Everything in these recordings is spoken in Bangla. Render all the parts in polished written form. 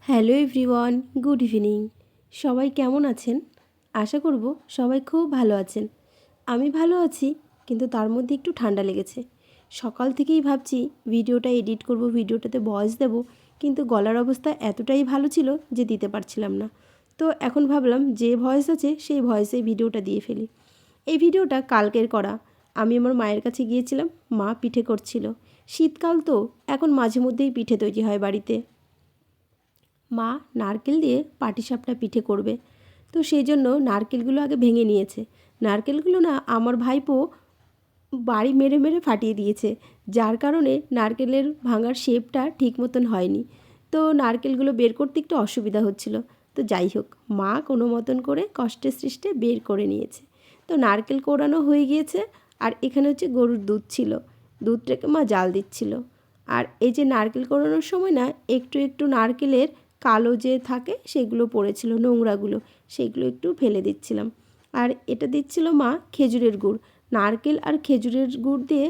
Hello everyone, good evening. সবাই কেমন আছেন? আশা করব সবাই খুব ভালো আছেন। আমি ভালো আছি, কিন্তু তার মধ্যে একটু ঠান্ডা লেগেছে। সকাল থেকেই ভাবছি ভিডিওটা এডিট করব, ভিডিওটাতে ভয়েস দেব, কিন্তু গলার অবস্থা এতটাই ভালো ছিল যে দিতে পারছিলাম না। তো এখন ভাবলাম যে ভয়েস আছে সেই ভয়েসে ভিডিওটা দিয়ে ফেলি। এই ভিডিওটা কালকের করা। আমি আমার মায়ের কাছে গিয়েছিলাম, মা পিঠে করছিল। শীতকাল তো, এখন মাঝে মধ্যেই পিঠে তৈরি হয় বাড়িতে। মা নারকেল দিয়ে পাটিসাপটা পিঠে করবে, তো সেই জন্য নারকেলগুলো আগে ভেঙে নিয়েছে। নারকেলগুলো না আমার ভাইপো বাড়ি মেরে মেরে ফাটিয়ে দিয়েছে, যার কারণে নারকেলের ভাঙার শেপটা ঠিক মতন হয়নি। তো নারকেলগুলো বের করতে একটু অসুবিধা হচ্ছিল। তো যাই হোক, মা কোনো মতন করে কষ্টে সৃষ্টে বের করে নিয়েছে। তো নারকেল কোড়ানো হয়ে গিয়েছে, আর এখানে হচ্ছে গরুর দুধ ছিল, দুধটাকে মা জাল দিচ্ছিল। আর এই যে নারকেল কোড়ানোর সময় না একটু একটু নারকেলের কালো যে থাকে সেগুলো পড়েছিল, নোংরাগুলো, সেগুলো একটু ফেলে দিচ্ছিলাম। আর এটা দিচ্ছিল মা খেজুরের গুড়। নারকেল আর খেজুরের গুড় দিয়ে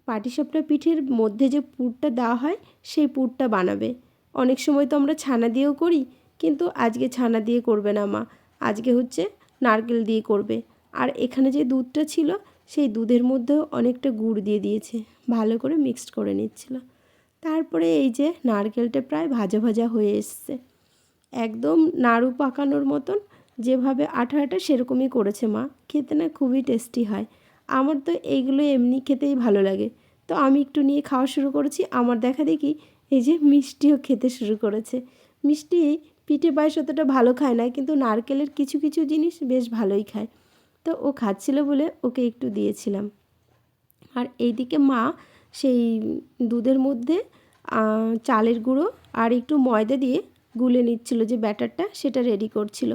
পাটিসাপটা পিঠের মধ্যে যে পুরটা দেওয়া হয় সেই পুরটা বানাবে। অনেক সময় তো আমরা ছানা দিয়েও করি, কিন্তু আজকে ছানা দিয়ে করবে না মা, আজকে হচ্ছে নারকেল দিয়ে করবে। আর এখানে যে দুধটা ছিল সেই দুধের মধ্যেও অনেকটা গুড় দিয়ে দিয়েছে, ভালো করে মিক্সড করে নিচ্ছিল। তারপরে এই যে নারকেলটা প্রায় ভাজা ভাজা হয়ে এসছে, একদম নাড়ু পাকানোর মতন, যেভাবে আঠা আঠা সেরকমই করেছে মা। খেতে না খুবই টেস্টি হয়। আমার তো এইগুলো এমনি খেতেই ভালো লাগে, তো আমি একটু নিয়ে খাওয়া শুরু করেছি। আমার দেখা দেখি এই যে মিষ্টিও খেতে শুরু করেছে। মিষ্টি পিঠে পায়েস অতটা ভালো খায় না, কিন্তু নারকেলের কিছু কিছু জিনিস বেশ ভালোই খায়। তো ও খাচ্ছিল বলে ওকে একটু দিয়েছিলাম। আর এইদিকে মা সেই দুধের মধ্যে চালের গুঁড়ো আর একটু ময়দা দিয়ে গুলে নিচ্ছিল, যে ব্যাটারটা সেটা রেডি করছিল।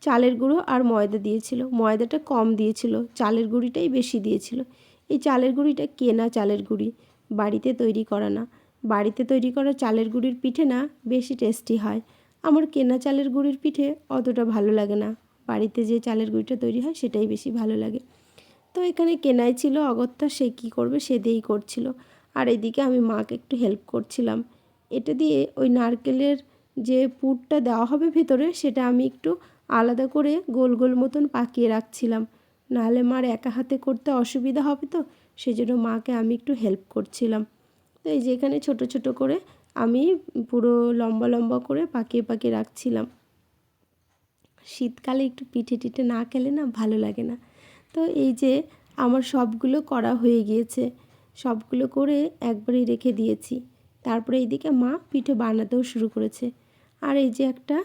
চালের গুঁড়ো আর ময়দা দিয়েছিল, ময়দাটা কম দিয়েছিল, চালের গুঁড়িটাই বেশি দিয়েছিল। এই চালের গুঁড়িটা কেনা চালের গুঁড়ি, বাড়িতে তৈরি করা না। বাড়িতে তৈরি করা চালের গুঁড়ির পিঠে না বেশি টেস্টি হয়। আমার কেনা চালের গুঁড়ির পিঠে অতটা ভালো লাগে না, বাড়িতে যে চালের গুঁড়িটা তৈরি হয় সেটাই বেশি ভালো লাগে। তো এখানে কেনাই ছিল অগত্যা, সে কী করবে, সে দিয়েই করছিল। আর এদিকে আমি মাকে একটু হেল্প করছিলাম। এটা দিয়ে ওই নারকেলের যে পুরটা দেওয়া হবে ভেতরে, সেটা আমি একটু আলাদা করে গোল গোল মতন পাকিয়ে রাখছিলাম, নাহলে মার একা হাতে করতে অসুবিধা হবে, তো সেই জন্য মাকে আমি একটু হেল্প করছিলাম। তো এই যে এখানে ছোটো ছোটো করে আমি পুরো লম্বা লম্বা করে পাকিয়ে পাকিয়ে রাখছিলাম। শীতকালে একটু পিঠে টিঠে না খেলে না ভালো লাগে না। তো এই যে আমার সবগুলো করা হয়ে গিয়েছে, সবগুলো করে একবারেই রেখে দিয়েছি। তারপরে এইদিকে মা পিঠে বানাতেও শুরু করেছে। আর এই যে একটা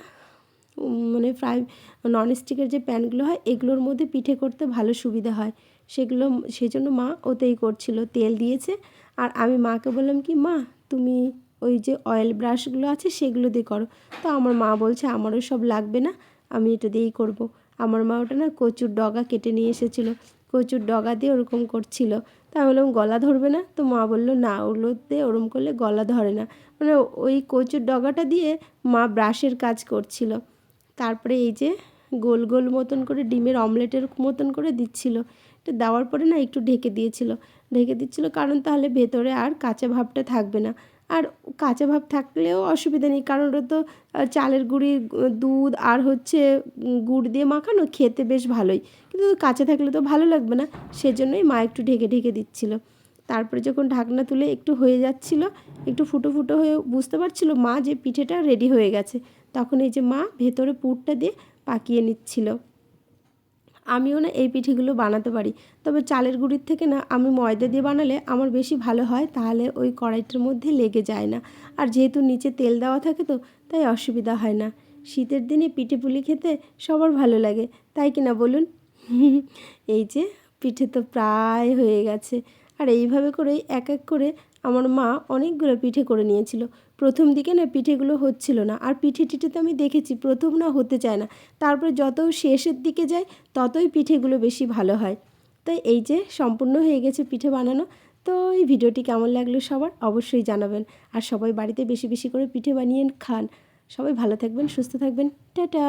মানে ফ্রাই ননস্টিকের যে প্যানগুলো হয়, এগুলোর মধ্যে পিঠে করতে ভালো সুবিধা হয়, সেগুলো সেই জন্য মা ওতেই করছিল, তেল দিয়েছে। আর আমি মাকে বললাম কি, মা তুমি ওই যে অয়েল ব্রাশগুলো আছে সেগুলো দিয়ে করো। তো আমার মা বলছে আমারও সব লাগবে না, আমি এটা দিয়েই করব। আমার মা ওটা না কচুর ডগা কেটে নিয়ে এসেছিলো, কচুর ডগা দিয়ে ওরকম করছিল। তা আমি বললাম গলা ধরবে না? তো মা বললো না, ওগুলোতে ওরম করলে গলা ধরে না। মানে ওই কচুর ডগাটা দিয়ে মা ব্রাশের কাজ করছিল। তারপরে এই যে গোল গোল মতন করে ডিমের অমলেটের মতন করে দিচ্ছিল। এটা দেওয়ার পরে না একটু ঢেকে দিয়েছিল, ঢেকে দিচ্ছিল কারণ তাহলে ভেতরে আর কাঁচা ভাবটা থাকবে না। আর কাঁচা ভাব থাকলেও অসুবিধা নেই, কারণ ওটা তো চালের গুঁড়ি, দুধ আর হচ্ছে গুড় দিয়ে মাখানো, খেতে বেশ ভালোই, কিন্তু কাঁচা থাকলে তো ভালো লাগবে না। সেজন্যই মা একটু ঢেকে ঢেকে দিচ্ছিল। তারপরে যখন ঢাকনা তুলে একটু হয়ে যাচ্ছিল, একটু ফুটো ফুটো হয়ে বুঝতে পারছিল মা যে পিঠেটা রেডি হয়ে গেছে, তখন এই যে মা ভেতরে পুরটা দিয়ে পাকিয়ে নিচ্ছিল। আমিও না এই পিঠেগুলো বানাতে পারি, তবে চালের গুঁড়ির থেকে না আমি ময়দা দিয়ে বানালে আমার বেশি ভালো হয়, তাহলে ওই কড়াইটার মধ্যে লেগে যায় না। আর যেহেতু নিচে তেল দেওয়া থাকে তো, তাই অসুবিধা হয় না। শীতের দিনে পিঠে পুলি খেতে সবার ভালো লাগে, তাই কি না বলুন? এই যে পিঠে তো প্রায় হয়ে গেছে। আর এইভাবে করেই এক এক করে আমার মা অনেকগুলো পিঠে করে নিয়েছিল। প্রথম দিকে না পিঠেগুলো হচ্ছিল না, আর পিঠে টিঠে তো আমি দেখেছি প্রথম না হতে চায় না, তারপরে যত শেষের দিকে যায় ততই পিঠেগুলো বেশি ভালো হয়। তাই এই যে সম্পূর্ণ হয়ে গেছে পিঠে বানানো। তো এই ভিডিওটি কেমন লাগলো সবার অবশ্যই জানাবেন, আর সবাই বাড়িতে বেশি বেশি করে পিঠে বানিয়ে খান। সবাই ভালো থাকবেন, সুস্থ থাকবেন, টাটা।